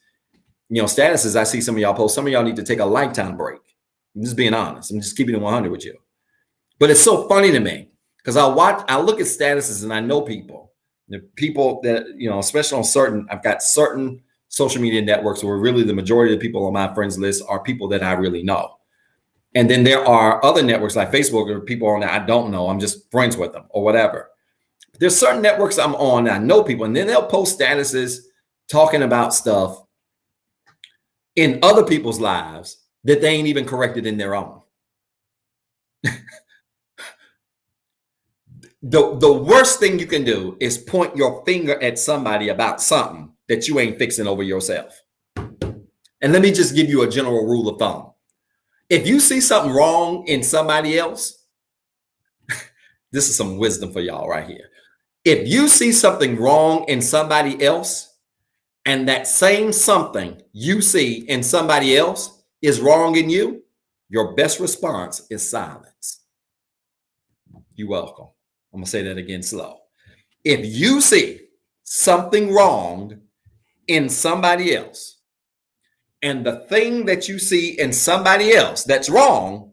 Statuses, I see some of y'all post. Some of y'all need to take a lifetime break. I'm just being honest. I'm just keeping it 100 with you. But it's so funny to me because I look at statuses and I know people. The people that, especially on I've got certain social media networks where really the majority of the people on my friends list are people that I really know. And then there are other networks like Facebook or people on that I don't know. I'm just friends with them or whatever. There's certain networks I'm on that I know people, and then they'll post statuses talking about stuff in other people's lives that they ain't even corrected in their own. The worst thing you can do is point your finger at somebody about something that you ain't fixing over yourself. And let me just give you a general rule of thumb. If you see something wrong in somebody else, this is some wisdom for y'all right here. If you see something wrong in somebody else, and that same something you see in somebody else is wrong in you, your best response is silence. You're welcome. I'm going to say that again slow. If you see something wrong in somebody else, and the thing that you see in somebody else that's wrong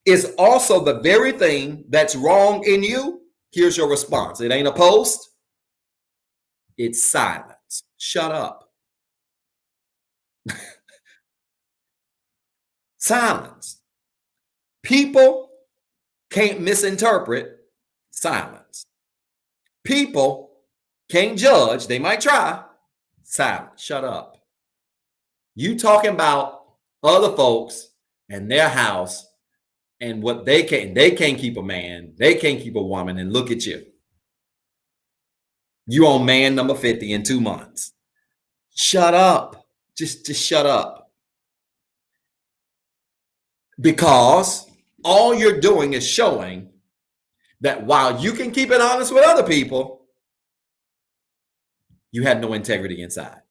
is also the very thing that's wrong in you, here's your response. It ain't a post. It's silence. Shut up. Silence. People can't misinterpret silence. People can't judge. They might try. Silence. Shut up. You talking about other folks and their house and what they can't keep a man. They can't keep a woman. And look at you. You on man number 50 in 2 months. Shut up. Just shut up. Because all you're doing is showing that while you can keep it honest with other people, you have no integrity inside.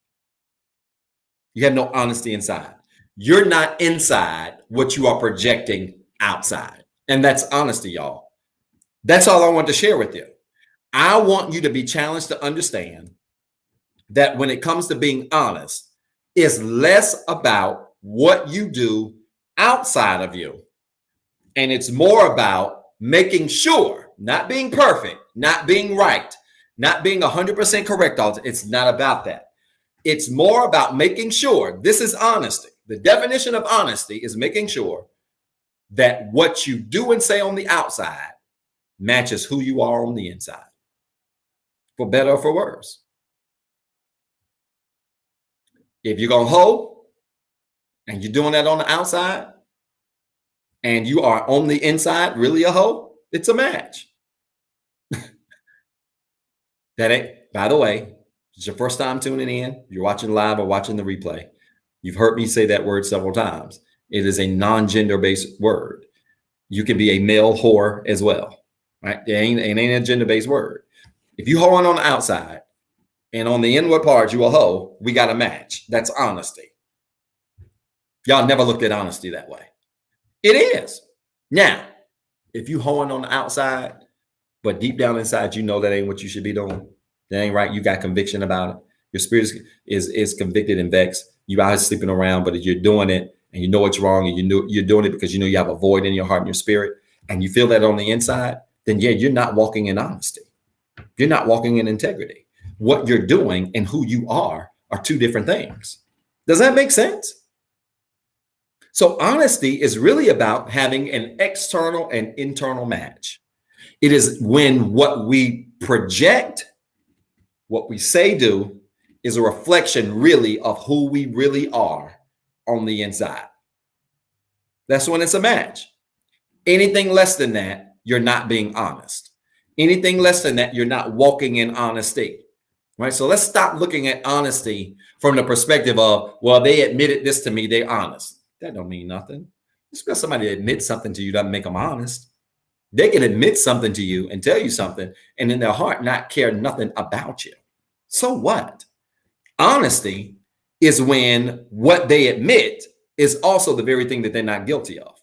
You have no honesty inside. You're not inside what you are projecting outside. And that's honesty, y'all. That's all I want to share with you. I want you to be challenged to understand that when it comes to being honest, it's less about what you do outside of you. And it's more about making sure, not being perfect, not being right, not being 100% correct. It's not about that. It's more about making sure, this is honesty. The definition of honesty is making sure that what you do and say on the outside matches who you are on the inside, for better or for worse. If you're going to hoe and you're doing that on the outside and you are on the inside really a hoe, it's a match. That ain't, by the way, it's your first time tuning in, you're watching live or watching the replay. You've heard me say that word several times. It is a non-gender based word. You can be a male whore as well, right? It ain't a gender-based word. If you hoeing on the outside and on the inward part you a hoe, we got a match. That's honesty. Y'all never looked at honesty that way. It is. Now, if you hoeing on the outside, but deep down inside, you know that ain't what you should be doing. That ain't right. You got conviction about it. Your spirit is convicted and vexed. You out here sleeping around, but if you're doing it and you know it's wrong and you're doing it because you know you have a void in your heart and your spirit and you feel that on the inside, then yeah, you're not walking in honesty. You're not walking in integrity. What you're doing and who you are two different things. Does that make sense? So honesty is really about having an external and internal match. It is when what we project, what we say do, is a reflection really of who we really are on the inside. That's when it's a match. Anything less than that, you're not being honest. Anything less than that, you're not walking in honesty. Right? So let's stop looking at honesty from the perspective of, well, they admitted this to me, they're honest. That don't mean nothing. Just because somebody admits something to you doesn't make them honest. They can admit something to you and tell you something, and in their heart not care nothing about you. So what? Honesty is when what they admit is also the very thing that they're not guilty of.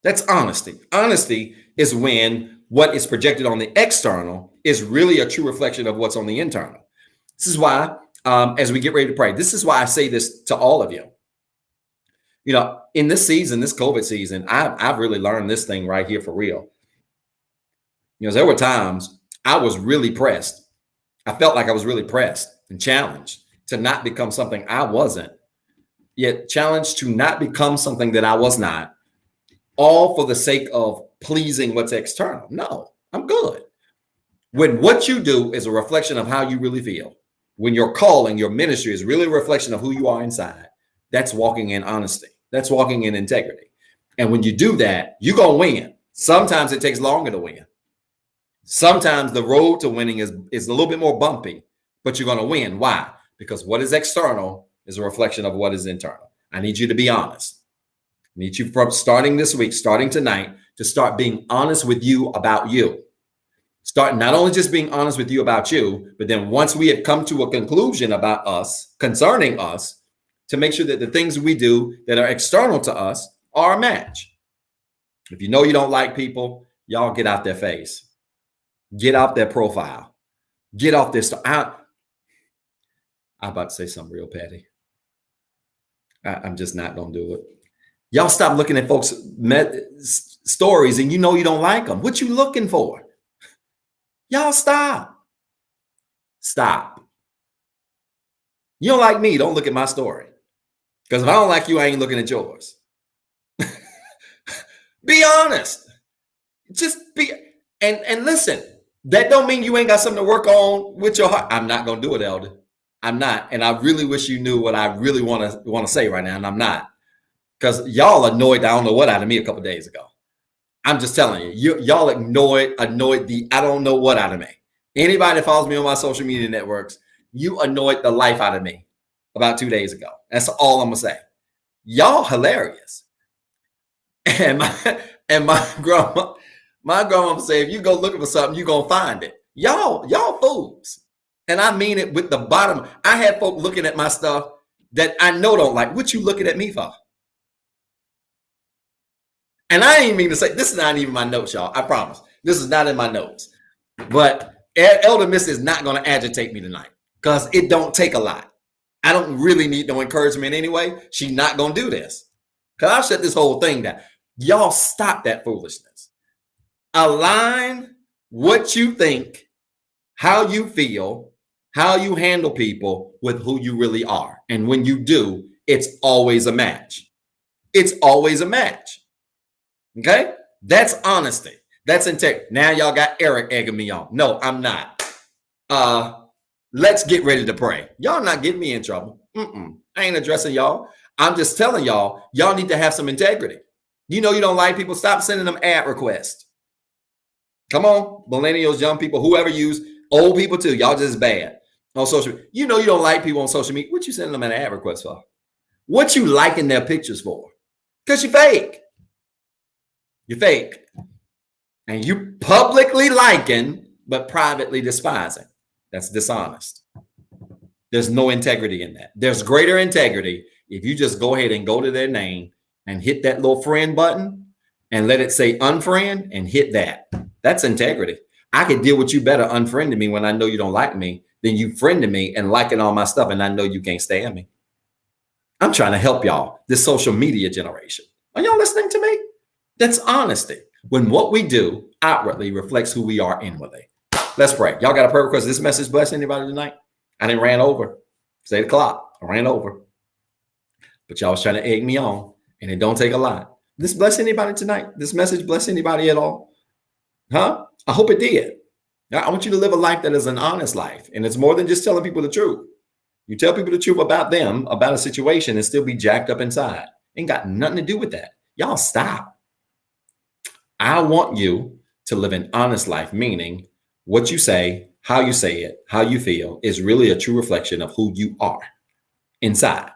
That's honesty. Honesty is when what is projected on the external is really a true reflection of what's on the internal. This is why as we get ready to pray. This is why I say this to all of you. You know, in this season, this COVID season, I've really learned this thing right here for real. You know, there were times I was really pressed. I felt like I was really pressed and challenged to not become something I wasn't, yet challenged to not become something that I was not, all for the sake of pleasing what's external. No, I'm good. When what you do is a reflection of how you really feel, when your calling, your ministry is really a reflection of who you are inside, that's walking in honesty. That's walking in integrity. And when you do that, you're going to win. Sometimes it takes longer to win. Sometimes the road to winning is a little bit more bumpy, but you're going to win. Why? Because what is external is a reflection of what is internal. I need you to be honest. I need you from starting this week, starting tonight, to start being honest with you about you. Start not only just being honest with you about you, but then once we have come to a conclusion about us, concerning us, to make sure that the things we do that are external to us are a match. If you know you don't like people, y'all get out their face. Get out their profile. Get off this. I'm about to say something real petty. I'm just not going to do it. Y'all stop looking at folks' stories and you know you don't like them. What you looking for? Y'all stop. Stop. You don't like me, don't look at my story. Because if I don't like you, I ain't looking at yours. Be honest. Just be, and listen, that don't mean you ain't got something to work on with your heart. I'm not going to do it, Elder. I'm not. And I really wish you knew what I really want to say right now, and I'm not. Because y'all annoyed, I don't know what out of me a couple of days ago. I'm just telling you, y'all annoyed the I don't know what out of me. Anybody that follows me on my social media networks, you annoyed the life out of me about 2 days ago. That's all I'm gonna say. Y'all hilarious. And my grandma say, if you go looking for something, you're gonna find it. Y'all fools. And I mean it with the bottom. I had folk looking at my stuff that I know don't like. What you looking at me for? And I ain't mean to say, this is not even my notes, y'all. I promise. This is not in my notes. But Elder Miss is not going to agitate me tonight because it don't take a lot. I don't really need no encouragement anyway. She's not going to do this. Because I'll shut this whole thing down. Y'all stop that foolishness. Align what you think, how you feel, how you handle people with who you really are. And when you do, it's always a match. It's always a match. Okay, that's honesty. That's integrity. Now y'all got Eric egging me on. No, I'm not. Let's get ready to pray. Y'all not getting me in trouble. I ain't addressing y'all. I'm just telling y'all need to have some integrity. You know you don't like people. Stop sending them ad requests. Come on, millennials, young people, whoever use, old people too. Y'all just bad on social media. You know you don't like people on social media. What you sending them an ad request for? What you liking their pictures for? Because you fake. You're fake. And you publicly liking, but privately despising. That's dishonest. There's no integrity in that. There's greater integrity if you just go ahead and go to their name and hit that little friend button and let it say unfriend and hit that. That's integrity. I could deal with you better unfriending me when I know you don't like me than you friending me and liking all my stuff and I know you can't stand me. I'm trying to help y'all, this social media generation. Are y'all listening to me? That's honesty. When what we do outwardly reflects who we are inwardly. Let's pray. Y'all got a prayer request? This message bless anybody tonight? I didn't ran over. It's 8 o'clock. I ran over. But y'all was trying to egg me on, and it don't take a lot. This bless anybody tonight? This message bless anybody at all? Huh? I hope it did. I want you to live a life that is an honest life, and it's more than just telling people the truth. You tell people the truth about them, about a situation, and still be jacked up inside. Ain't got nothing to do with that. Y'all stop. I want you to live an honest life, meaning what you say it, how you feel is really a true reflection of who you are inside,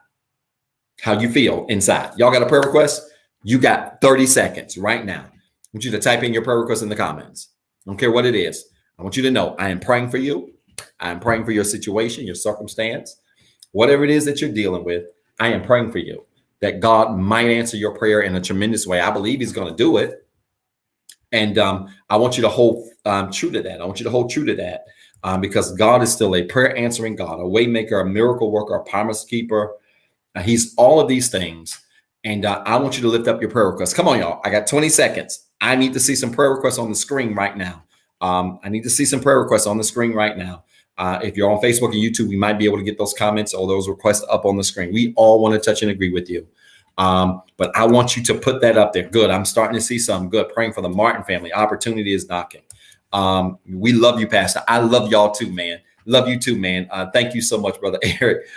how you feel inside. Y'all got a prayer request? You got 30 seconds right now. I want you to type in your prayer request in the comments. I don't care what it is. I want you to know I am praying for you. I am praying for your situation, your circumstance, whatever it is that you're dealing with. I am praying for you that God might answer your prayer in a tremendous way. I believe he's going to do it. And I want you to hold true to that. I want you to hold true to that. because God is still a prayer answering God, a way maker, a miracle worker, a promise keeper. He's all of these things. And I want you to lift up your prayer requests. Come on, y'all. I got 20 seconds. I need to see some prayer requests on the screen right now. I need to see some prayer requests on the screen right now. If you're on Facebook and YouTube, we might be able to get those comments or those requests up on the screen. We all want to touch and agree with you. But I want you to put that up there. Good. I'm starting to see some. Good. Praying for the Martin family. Opportunity is knocking. We love you, Pastor. I love y'all too, man. Love you too, man. Thank you so much, Brother Eric.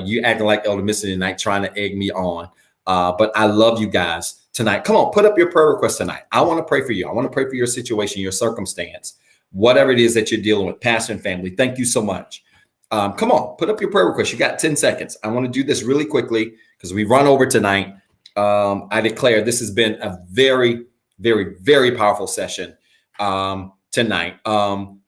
You acting like Elder Missy tonight, trying to egg me on. But I love you guys tonight. Come on, put up your prayer request tonight. I want to pray for you. I want to pray for your situation, your circumstance, whatever it is that you're dealing with, pastor and family. Thank you so much. Come on, put up your prayer request. You got 10 seconds. I want to do this really quickly because we run over tonight. I declare this has been a very, very, very powerful session tonight.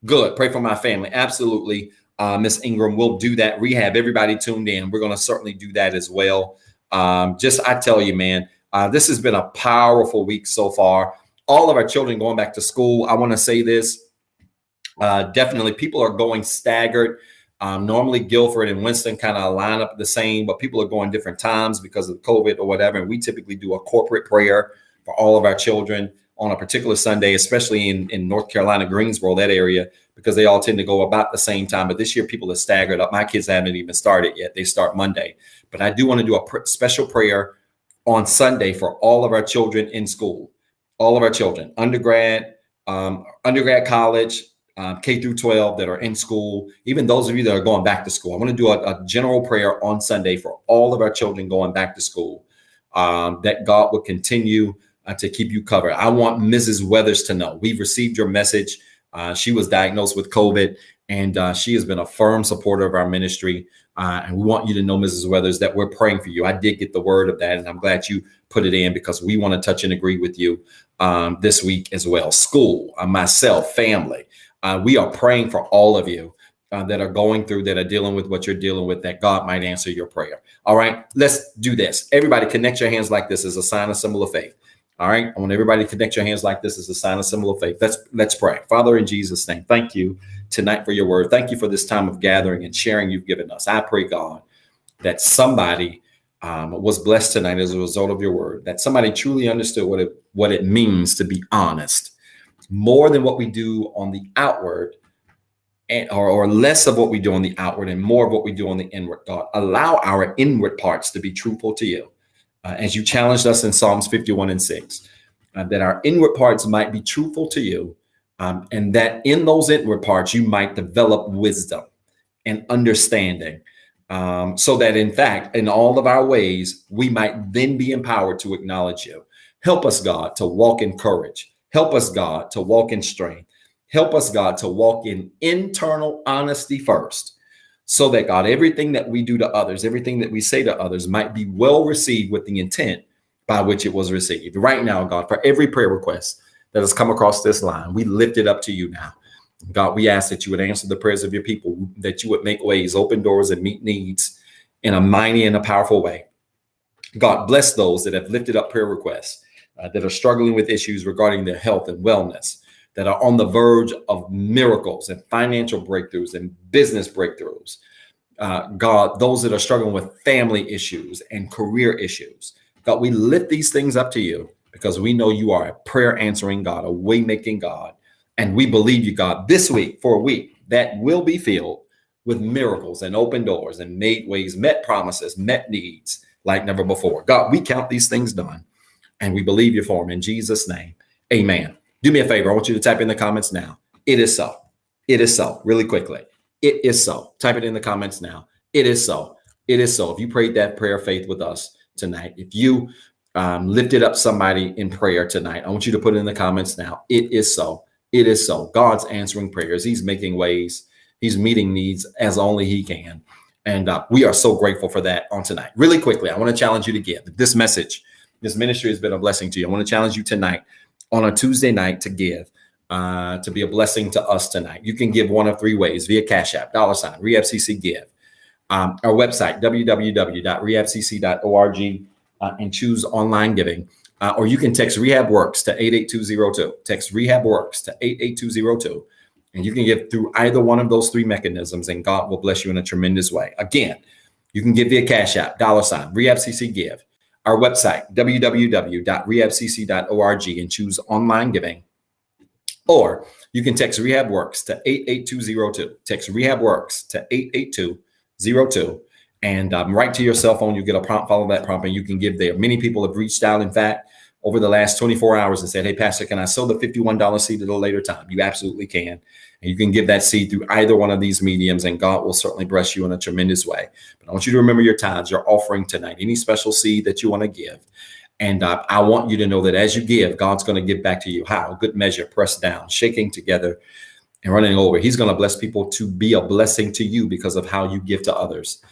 Good. Pray for my family. Absolutely. Miss Ingram will do that. Rehab, everybody tuned in. We're going to certainly do that as well. I tell you, man, this has been a powerful week so far. All of our children going back to school. I want to say this. Definitely people are going staggered. Normally Guilford and Winston kind of line up the same, but people are going different times because of COVID or whatever. And we typically do a corporate prayer for all of our children on a particular Sunday, especially in North Carolina, Greensboro, that area, because they all tend to go about the same time. But this year people are staggered up. My kids haven't even started yet. They start Monday. But I do want to do a special prayer on Sunday for all of our children in school, all of our children, undergrad, college, K through 12 that are in school, even those of you that are going back to school. I want to do a general prayer on Sunday for all of our children going back to school, that God will continue to keep you covered. I want Mrs. Weathers to know we've received your message. She was diagnosed with COVID, and she has been a firm supporter of our ministry. And we want you to know, Mrs. Weathers, that we're praying for you. I did get the word of that, and I'm glad you put it in because we want to touch and agree with you this week as well. School, myself, family. We are praying for all of you that are going through, that are dealing with what you're dealing with, that God might answer your prayer. All right, let's do this. Everybody connect your hands like this as a sign, a symbol of faith. All right, I want everybody to connect your hands like this as a sign, a symbol of faith. Let's pray. Father, in Jesus' name, thank you tonight for your word. Thank you for this time of gathering and sharing you've given us. I pray, God, that somebody was blessed tonight as a result of your word, that somebody truly understood what it means to be honest, more than what we do on the outward, or less of what we do on the outward and more of what we do on the inward. God, allow our inward parts to be truthful to you. As you challenged us in Psalms 51:6, that our inward parts might be truthful to you, and that in those inward parts, you might develop wisdom and understanding, so that in fact, in all of our ways, we might then be empowered to acknowledge you. Help us, God, to walk in courage. Help us, God, to walk in strength. Help us, God, to walk in internal honesty first, so that, God, everything that we do to others, everything that we say to others might be well received with the intent by which it was received. Right now, God, for every prayer request that has come across this line, we lift it up to you now. God, we ask that you would answer the prayers of your people, that you would make ways, open doors, and meet needs in a mighty and a powerful way. God, bless those that have lifted up prayer requests, that are struggling with issues regarding their health and wellness, that are on the verge of miracles and financial breakthroughs and business breakthroughs. God, those that are struggling with family issues and career issues. God, we lift these things up to you because we know you are a prayer answering God, a way making God. And we believe you, God, this week for a week that will be filled with miracles and open doors and made ways, met promises, met needs like never before. God, we count these things done and we believe you for them in Jesus' name. Amen. Do me a favor. I want you to type in the comments now. It is so. It is so. Really quickly. It is so. Type it in the comments now. It is so. It is so. If you prayed that prayer of faith with us tonight, if you lifted up somebody in prayer tonight, I want you to put it in the comments now. It is so. It is so. God's answering prayers. He's making ways. He's meeting needs as only he can. And we are so grateful for that on tonight. Really quickly, I want to challenge you to give. This message, this ministry has been a blessing to you. I want to challenge you tonight on a Tuesday night to give, to be a blessing to us tonight. You can give one of three ways: via CashAPP, $ REHABCCGIVE, our website, www.rehabcc.org, and choose online giving. Or you can text REHABWORKS to 88202. Text REHABWORKS to 88202. And you can give through either one of those three mechanisms, and God will bless you in a tremendous way. Again, you can give via Cash App, $REHABCCGIVE, our website, www.rehabcc.org, and choose online giving. Or you can text REHABWORKS to 88202. Text REHABWORKS to 88202. And right to your cell phone, you get a prompt, follow that prompt, and you can give there. Many people have reached out, in fact, over the last 24 hours and said, hey, Pastor, can I sow the $51 seed at a later time? You absolutely can. And you can give that seed through either one of these mediums, and God will certainly bless you in a tremendous way. But I want you to remember your tithes, your offering tonight, any special seed that you want to give. And I want you to know that as you give, God's going to give back to you. How? Good measure, pressed down, shaking together, and running over. He's going to bless people to be a blessing to you because of how you give to others.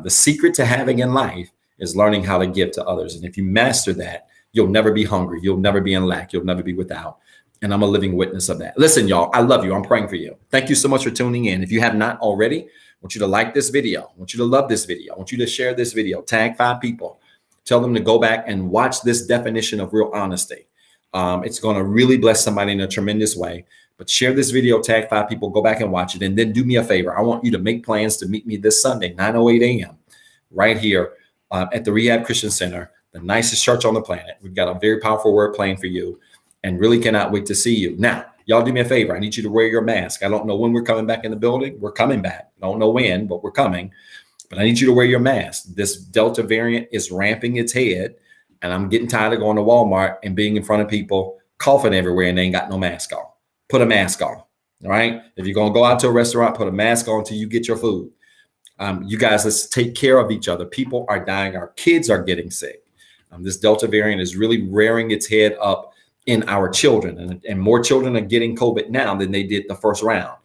The secret to having in life is learning how to give to others. And if you master that, you'll never be hungry. You'll never be in lack. You'll never be without. And I'm a living witness of that. Listen, y'all, I love you. I'm praying for you. Thank you so much for tuning in. If you have not already, I want you to like this video. I want you to love this video. I want you to share this video. Tag 5 people. Tell them to go back and watch this definition of real honesty. It's going to really bless somebody in a tremendous way. But share this video, tag 5 people, go back and watch it. And then do me a favor. I want you to make plans to meet me this Sunday, 9:08 a.m. right here at the Rehab Christian Center, the nicest church on the planet. We've got a very powerful word playing for you and really cannot wait to see you. Now, y'all do me a favor. I need you to wear your mask. I don't know when we're coming back in the building. We're coming back. I don't know when, but we're coming. But I need you to wear your mask. This Delta variant is ramping its head, and I'm getting tired of going to Walmart and being in front of people coughing everywhere and they ain't got no mask on. Put a mask on, all right? If you're going to go out to a restaurant, put a mask on until you get your food. You guys, let's take care of each other. People are dying. Our kids are getting sick. This Delta variant is really rearing its head up in our children, and more children are getting COVID now than they did the first round.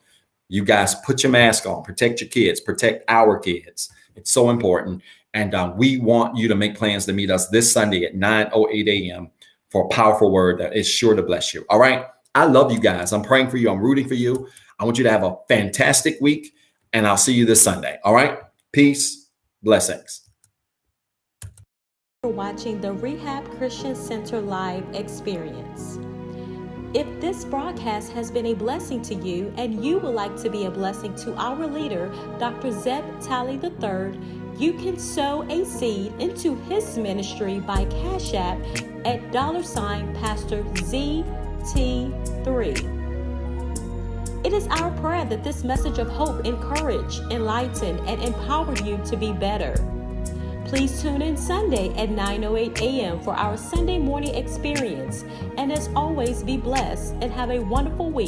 You guys put your mask on, protect your kids, protect our kids. It's so important. And we want you to make plans to meet us this Sunday at 9:08 a.m. for a powerful word that is sure to bless you. All right. I love you guys. I'm praying for you. I'm rooting for you. I want you to have a fantastic week, and I'll see you this Sunday. All right. Peace. Blessings. For watching the Rehab Christian Center live experience. If this broadcast has been a blessing to you and you would like to be a blessing to our leader, Dr. Zeb Talley III, you can sow a seed into his ministry by Cash App at $Pastor ZT3. It is our prayer that this message of hope encourage, enlighten, and empower you to be better. Please tune in Sunday at 9:08 a.m. for our Sunday morning experience. And as always, be blessed and have a wonderful week.